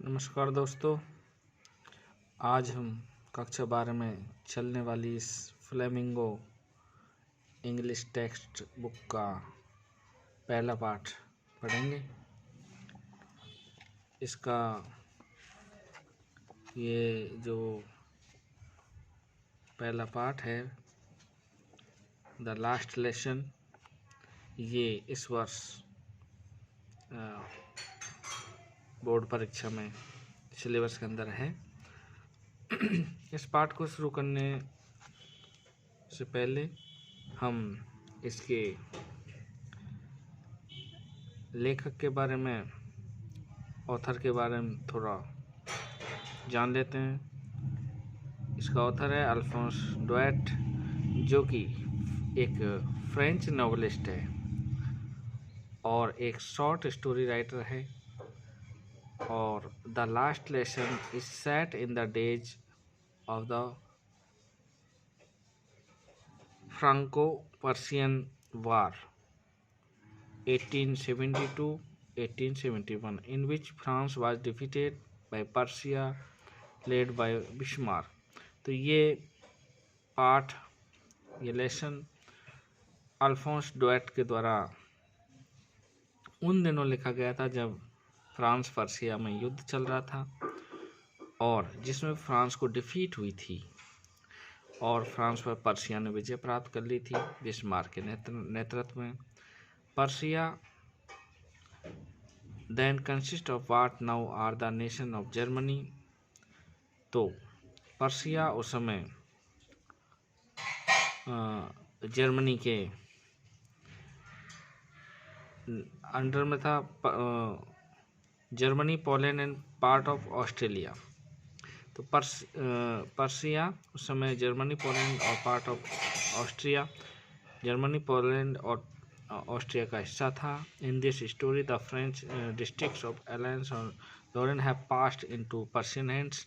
नमस्कार दोस्तों, आज हम कक्षा 12 में चलने वाली इस फ्लेमिंगो इंग्लिश टेक्स्ट बुक का पहला पाठ पढ़ेंगे। इसका ये जो पहला पाठ है, द लास्ट लेसन, ये इस वर्ष बोर्ड परीक्षा में सिलेबस के अंदर है। इस पाठ को शुरू करने से पहले हम इसके लेखक के बारे में, ऑथर के बारे में थोड़ा जान लेते हैं। इसका ऑथर है अल्फोंस डुएट, जो कि एक फ्रेंच नॉवेलिस्ट है और एक शॉर्ट स्टोरी राइटर है। और the last lesson is set in the days of the Franco-Persian war 1870-1871, in which France was defeated by Persia led by Bismarck। तो ये पाठ, ये लेसन अल्फोंस डुएट के द्वारा उन दिनों लिखा गया था जब फ्रांस पर्शिया में युद्ध चल रहा था और जिसमें फ्रांस को डिफीट हुई थी और फ्रांस पर पर्शिया ने विजय प्राप्त कर ली थी बिस्मार्क के नेतृत्व में। Persia then consist of what now are the nation of Germany. तो पर्शिया उस समय जर्मनी के अंडर में था। Germany, Poland and part of Australia. तो पर्शिया उस समय जर्मनी, पोलैंड और part of Austria, Germany, Poland और ऑस्ट्रिया का हिस्सा था। In this story the French districts of alliance और Lorraine have passed into Persian hands.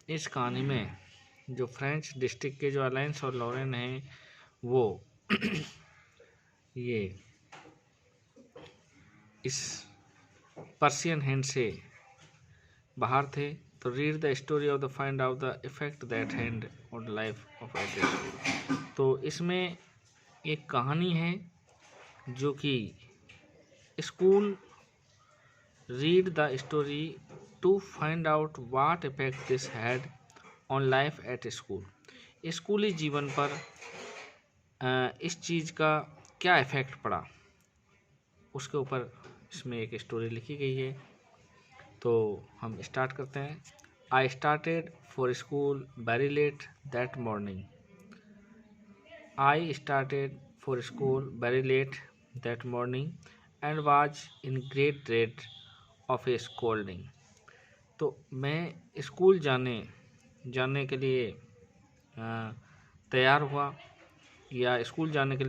इस कहानी में जो फ्रेंच डिस्ट्रिक्ट के जो अलायंस और लॉरेन हैं वो ये इस पर्शियन हैंड से बाहर थे। तो read the story of the find out the effect that hand on life of every. तो इसमें एक कहानी है जो कि school read the story to find out what effect this had on life at school. स्कूली जीवन पर इस चीज़ का क्या इफेक्ट पड़ा, उसके ऊपर इसमें एक स्टोरी लिखी गई है। तो हम स्टार्ट करते हैं। I started for school very let that morning. I started for school very let that morning and was in great dread of A scolding. तो मैं स्कूल जाने के लिए तैयार हुआ, या स्कूल जाने के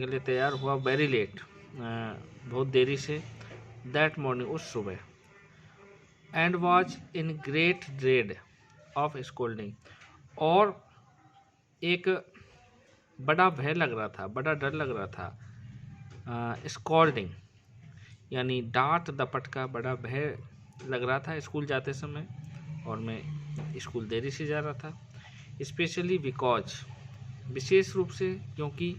लिए तैयार हुआ वेरी लेट, बहुत देरी से, दैट मॉर्निंग, उस सुबह, and was in great dread of scolding, और एक बड़ा भय लग रहा था, बड़ा डर लग रहा था। स्कोल्डिंग यानी डांट दपट का बड़ा भय लग रहा था स्कूल जाते समय, और मैं स्कूल देरी से जा रहा था। स्पेशली बिकॉज, विशेष रूप से क्योंकि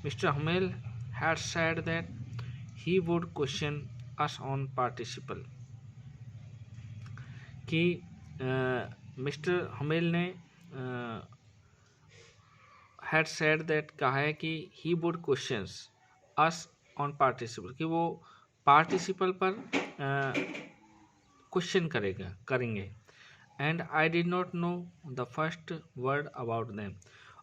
mister humble had said that he would question us on participle, कि मिस्टर हमेल ने हैड सेड दैट कहा है कि he would questions us on participle, कि वो पार्टिसिपल पर क्वेश्चन करेंगे। And I did not know the first word about them,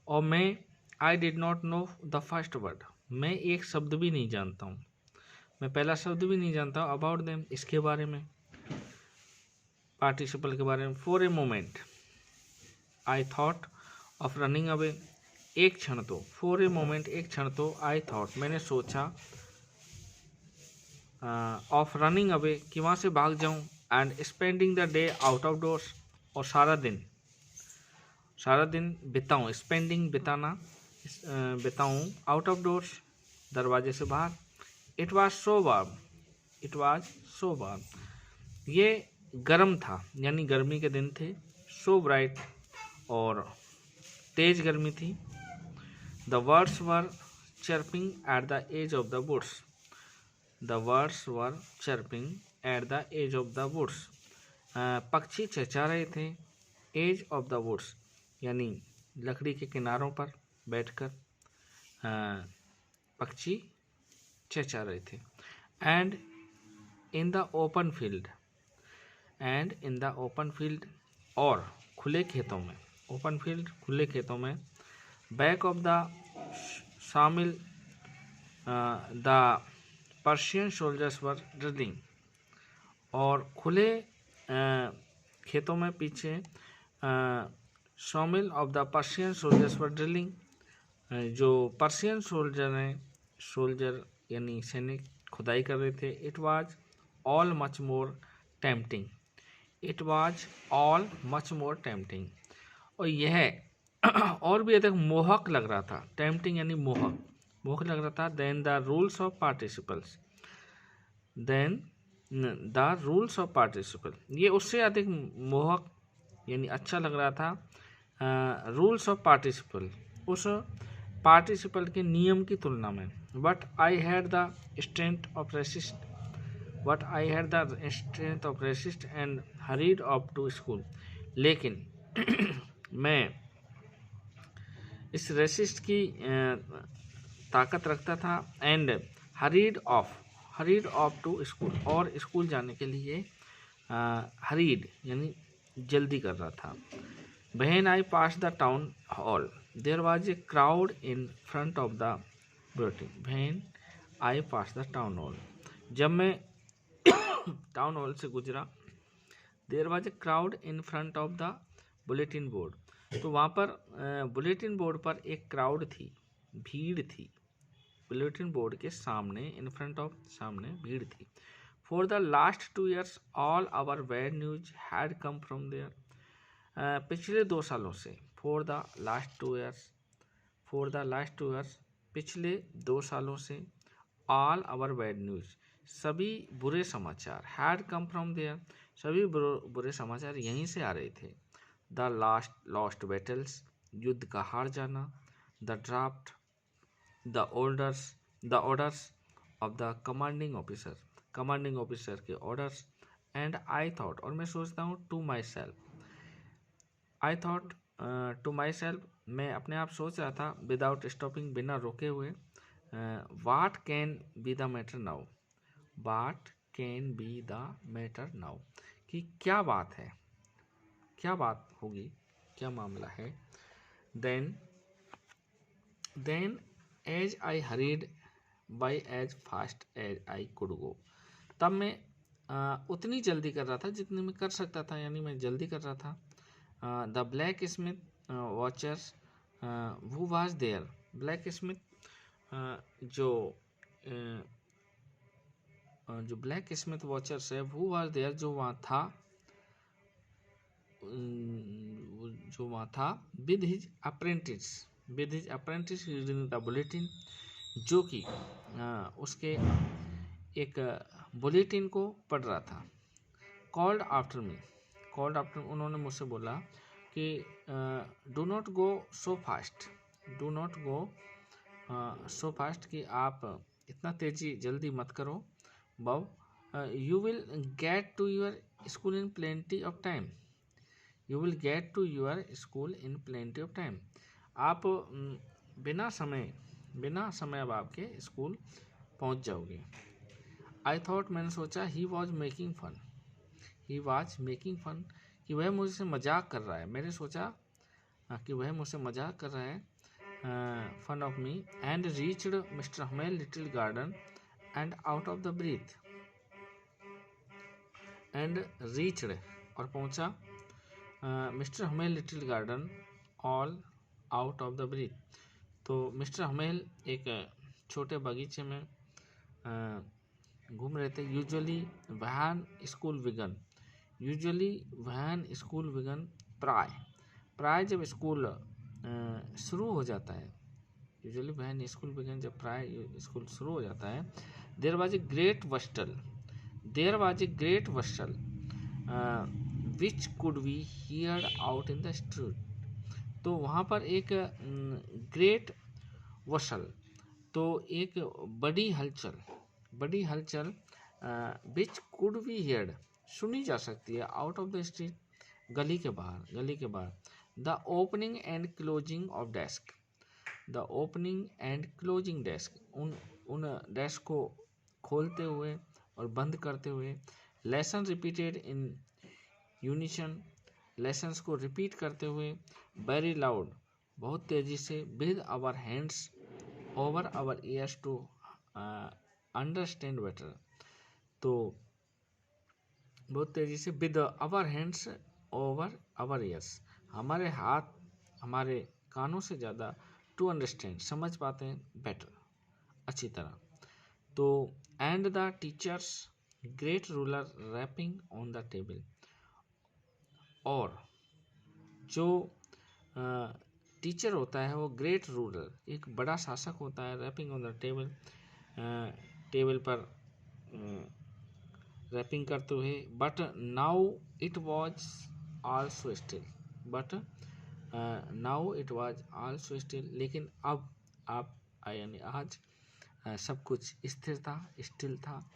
और मैं I did not know the first word, मैं एक शब्द भी नहीं जानता हूँ, मैं पहला शब्द भी नहीं जानता हूँ अबाउट देम, इसके बारे में, पार्टिसिपल के बारे में। For a moment I thought of running away, एक क्षण तो, फॉर ए मोमेंट, एक क्षण तो, आई थॉट, मैंने सोचा, ऑफ रनिंग अवे, कि वहाँ से भाग जाऊँ, and spending the day out of doors, और सारा दिन बिताऊँ, स्पेंडिंग बिताना, बिताऊँ, आउट ऑफ डोर्स, दरवाजे से बाहर। It was so warm, it was so warm, ये गर्म था, यानी गर्मी के दिन थे। सो ब्राइट, और तेज गर्मी थी। The birds were chirping at the edge of the woods, the birds were chirping at the edge of the woods, पक्षी चहचहा रहे थे। एज ऑफ द वुड्स यानी लकड़ी के किनारों पर बैठकर पक्षी चहचहा रहे थे। And in the open field, and in the open field, और खुले खेतों में, ओपन फील्ड खुले खेतों में, बैक ऑफ द शामिल the Persian soldiers were drilling, और खुले खेतों में पीछे शामिल of the Persian soldiers were drilling, जो पर्शियन सोल्जर हैं, सोल्जर यानी सैनिक खुदाई कर रहे थे। It was all much more tempting, it was all much more tempting, और यह और भी अधिक मोहक लग रहा था। टेम्पटिंग यानी मोहक, मोहक लग रहा था। Then the rules of participles, then the rules of participle, ये उससे अधिक मोहक यानी अच्छा लग रहा था रूल्स ऑफ पार्टिसिपल, उस पार्टिसिपल के नियम की तुलना में। But I had the strength of resist, but I had the strength of resist and hurried off to school, लेकिन मैं इस रेसिस्ट की ताकत रखता था। And hurried off to school, और स्कूल जाने के लिए हरीड यानी जल्दी कर रहा था। When I pass the town hall there was a crowd in front of the bulletin, when I pass the town hall, जब मैं टाउन हॉल से गुजरा, there was a crowd in front of the bulletin board, तो वहाँ पर bulletin board पर एक crowd थी, भीड़ थी। बुलेटिन बोर्ड के सामने, इन फ्रंट ऑफ, सामने भीड़ थी। For the last 2 years all our bad news had come from there, पिछले 2 सालों से, for the last 2 years, for the last 2 years, पिछले 2 सालों से, ऑल आवर बैड न्यूज, सभी बुरे समाचार, हैड कम फ्रॉम देयर, सभी बुरे समाचार यहीं से आ रहे थे। द लॉस्ट बैटल्स, युद्ध का हार जाना। The draft, the orders of the commanding officer, commanding officer के ऑर्डर्स। एंड आई थॉट, और मैं सोचता हूँ, to myself, I thought to myself, मैं अपने आप सोच रहा था, विदाउट स्टॉपिंग, बिना रोके हुए, what can be the matter now, what can be the matter now, कि क्या बात है, क्या बात होगी, क्या मामला है। Then as I hurried by as fast as I could go, तब मैं उतनी जल्दी कर रहा था जितनी मैं कर सकता था, यानी मैं जल्दी कर रहा था। द ब्लैक स्मिथ वॉचर्स वो वाज देयर, ब्लैक स्मिथ जो ब्लैक स्मिथ वॉचर्स है, वो वाज देयर, जो वहाँ था, with his apprentice reading the bulletin, जो कि उसके एक बुलेटिन को पढ़ रहा था। कॉल्ड आफ्टर मी, उन्होंने मुझसे बोला कि do not go so fast, do not go so fast, कि आप इतना जल्दी मत करो bub, you will get to your school in plenty of time, you will get to your school in plenty of time, आप बिना समय अब आपके स्कूल पहुंच जाओगे। आई थॉट, मैंने सोचा, ही वॉज मेकिंग फन, कि वह मुझसे मजाक कर रहा है। मैंने सोचा कि वह मुझसे मजाक कर रहा है, fun of me. And reached Mister Hamel little garden and out of the breath, and reached, और पहुंचा, Mister Hamel little garden all out of the breath, तो मिस्टर हमेल एक छोटे बगीचे में घूम रहे थे। यूजुअली वैन स्कूल विगन, प्राय जब स्कूल शुरू हो जाता है, यूजुअली वैन स्कूल विगन, जब प्राय स्कूल शुरू हो जाता है। There was a great bustle, there was a great bustle which could be heard out in the street. तो वहाँ पर एक ग्रेट वसल, तो एक बड़ी हलचल विच कुड बी हियर्ड, सुनी जा सकती है, आउट ऑफ द स्ट्रीट, गली के बाहर। The opening and closing of desk, the opening and closing desk, उन डेस्क को खोलते हुए और बंद करते हुए। Lesson repeated in unison, lessons को रिपीट करते हुए। वेरी लाउड, बहुत तेजी से। With our hands over our ears to understand better, तो बहुत तेजी से। With our hands over our ears, हमारे हाथ हमारे कानों से ज़्यादा, टू अंडरस्टैंड, समझ पाते हैं, बेटर, अच्छी तरह। तो and the teachers great ruler rapping on the table, और जो टीचर होता है वो ग्रेट रूलर, एक बड़ा शासक होता है, rapping on the table, table पर रैपिंग करते हुए। But now it was also still, but now it was also still, लेकिन अब यानी आज सब कुछ स्थिर था, स्टिल था।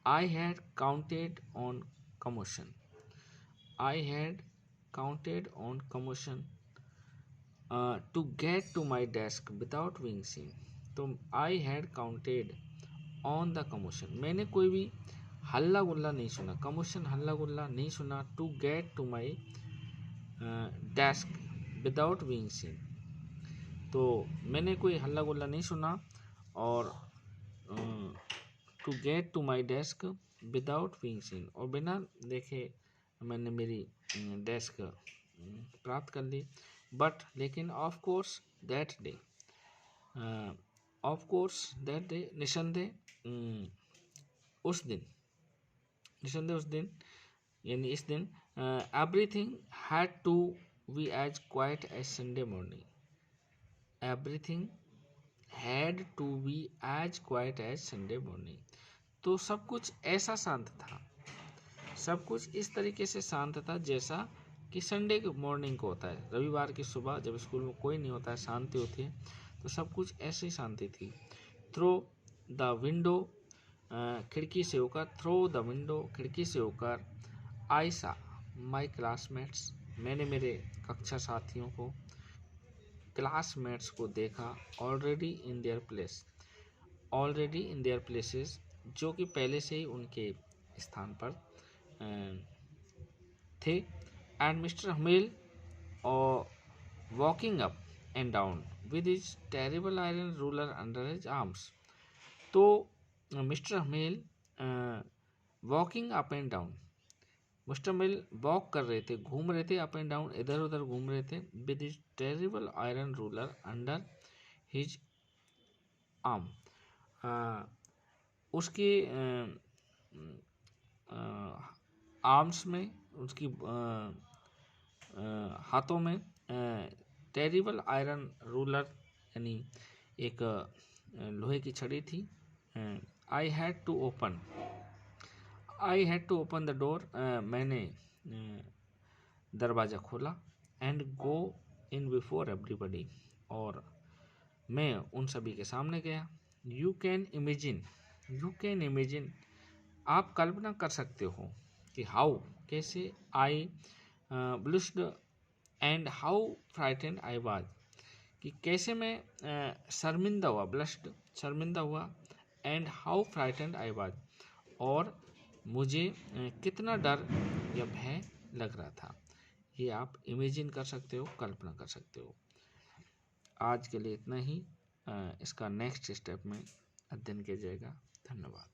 I had counted on commotion, I had counted on commotion to get to my desk without being seen. तो I had counted on the commotion, मैंने कोई भी हल्ला गुल्ला नहीं सुना, कमोशन हल्ला गुल्ला नहीं सुना। To get to my desk without being seen, तो मैंने कोई हल्ला गुल्ला नहीं सुना, और to get to my desk without being seen, और बिना देखे मैंने मेरी डेस्क प्राप्त कर ली। बट लेकिन ऑफ कोर्स दैट डे, निसंदेह उस दिन यानी इस दिन, everything had to be as quiet as Sunday morning, everything had to be as quiet as Sunday morning. तो सब कुछ ऐसा शांत था, सब कुछ इस तरीके से शांत था जैसा कि संडे के मॉर्निंग को होता है, रविवार की सुबह जब स्कूल में कोई नहीं होता है, शांति होती है, तो सब कुछ ऐसी शांति थी। थ्रो द विंडो, खिड़की से होकर, थ्रो द विंडो, खिड़की से होकर। आई सा माई क्लासमेट्स, मैंने मेरे कक्षा साथियों को, क्लासमेट्स को देखा। ऑलरेडी इन देयर प्लेसेस, जो कि पहले से ही उनके स्थान पर थे। एंड मिस्टर हमेल और walking up and down with his terrible iron ruler under his arms. तो mister Hamel walking up and down, mister Hamel walk कर रहे थे, घूम रहे थे, अप एंड डाउन, इधर उधर घूम रहे थे। With his terrible iron ruler under his arm, उसके आर्म्स में, उसकी हाथों में टेरिबल आयरन रूलर यानी एक लोहे की छड़ी थी। I had to open the door, मैंने दरवाज़ा खोला। And go in before everybody, और मैं उन सभी के सामने गया। यू कैन इमेजिन, आप कल्पना कर सकते हो कि हाउ, कैसे, I blushed and how frightened I was, कि कैसे मैं शर्मिंदा हुआ, ब्लश्ड शर्मिंदा हुआ, and how frightened I was, और मुझे कितना डर या भय लग रहा था। ये आप इमेजिन कर सकते हो, कल्पना कर सकते हो। आज के लिए इतना ही, इसका नेक्स्ट स्टेप में अध्ययन किया जाएगा। धन्यवाद।